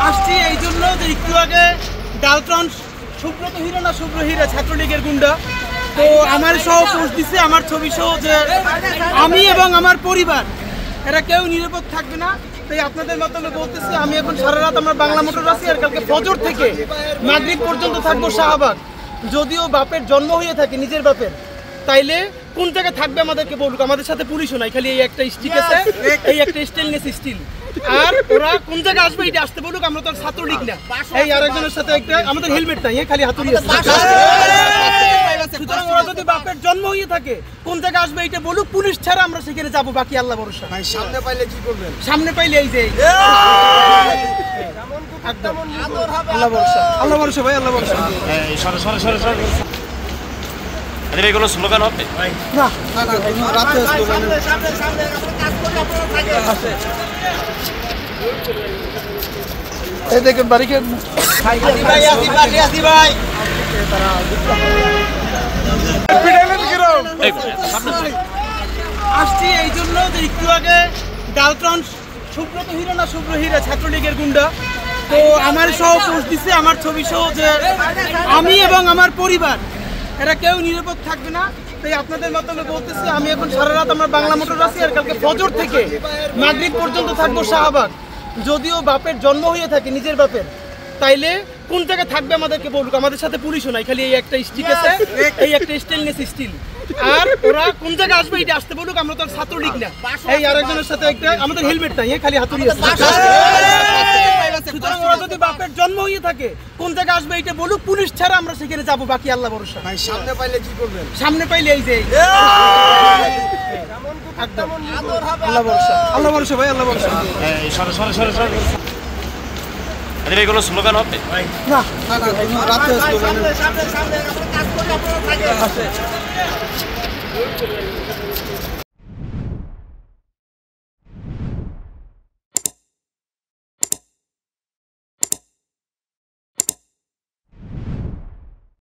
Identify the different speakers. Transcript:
Speaker 1: আসছি এই জন্য যে একটু আগে ডালটন সুব্রত হিরো না শুভ্র হিরা ছাত্রলীগের গুন্ডা তো আমার সহ পোস্ট দিচ্ছে আমার ছবি সহ যে আমি এবং আমার পরিবার এরা কেউ নিরাপদ থাকবে না। তাই আপনাদের মাধ্যমে বলতেছি আমি এখন সারা রাত আমার বাংলা মোটর আছি আর কালকে ফজর থেকে মাগরিব পর্যন্ত থাকবো শাহবাগ। যদিও বাপের জন্ম হয়ে থাকে নিজের বাপের, তাইলে কোন জায়গায় থাকবে আমাদেরকে বলুক। আমাদের সাথে পুলিশও নাই, খালি এই একটা স্টিক আছে, এই একটা স্টেনলেস স্টিল। আর ওরা কোন জায়গায় আসবে এটা আসতে বলুক, আমরা তো ছাত্রলীগ না। এই আরেকজনের সাথে একটা আমাদের হেলমেট নাই, খালি হাতুড়ি আছে। সুতরাং ওরা যদি বাপের জন্ম হয়ে থাকে কোন জায়গায় আসবে এটা বলুক, পুলিশ ছাড়া আমরা সেখানে যাবো, বাকি আল্লাহ ভরসা।
Speaker 2: সামনে পাইলে কি করবেন?
Speaker 1: সামনে পাইলে এই যে আল্লাহ ভরসা, আল্লাহ ভরসা ভাই, আল্লাহ ভরসা।
Speaker 3: এগুলো স্লোগান হবে
Speaker 1: না,
Speaker 2: রাতে স্লোগান
Speaker 1: এই দেখেন ব্যারিকেড আসছি এই জন্য যে একটু আগে ডালটন সুব্রত হিরো না শুভ্র হিরা ছাত্রলীগের গুন্ডা তো আমার সহ পোস্ট দিচ্ছে আমার ছবি সহ যে আমি এবং আমার পরিবার এরা কেউ নিরাপদ থাকবে না। তাই আপনাদের মাধ্যমে বলতেছি আমি এখন সারা রাত আমার বাংলা মোটর আছি আর কালকে ফজর থেকে মাগরিব পর্যন্ত থাকবো শাহবাগ। যদিও বাপের জন্ম হয়ে থাকে নিজের বাপের, তাইলে কোন জায়গায় থাকবে আমাদেরকে বলুক। আমাদের সাথে পুলিশও নাই, খালি এই একটা স্টিক আছে, এই একটা স্টেনলেস স্টিল। আর ওরা কোন জায়গায় আসবে এটা আসতে বলুক, আমরা তো ছাত্রলীগ না। এই আরেকজনের সাথে একটা আমাদের হেলমেট নাই, খালি হাতুড়ি আছে। সুতরাং ওরা যদি বাপের জন্ম হয়ে থাকে কোন জায়গায় আসবে এটা বলুক, পুলিশ ছাড়া আমরা সেখানে যাবো, বাকি আল্লাহ ভরসা।
Speaker 2: সামনে পাইলে কি করবেন?
Speaker 1: সামনে পাইলে এই যে আল্লাহ ভরসা, আল্লাহ ভরসা ভাই, আল্লাহ ভরসা।
Speaker 3: এগুলো স্লোগান হবে
Speaker 1: না,
Speaker 2: রাতে স্লোগান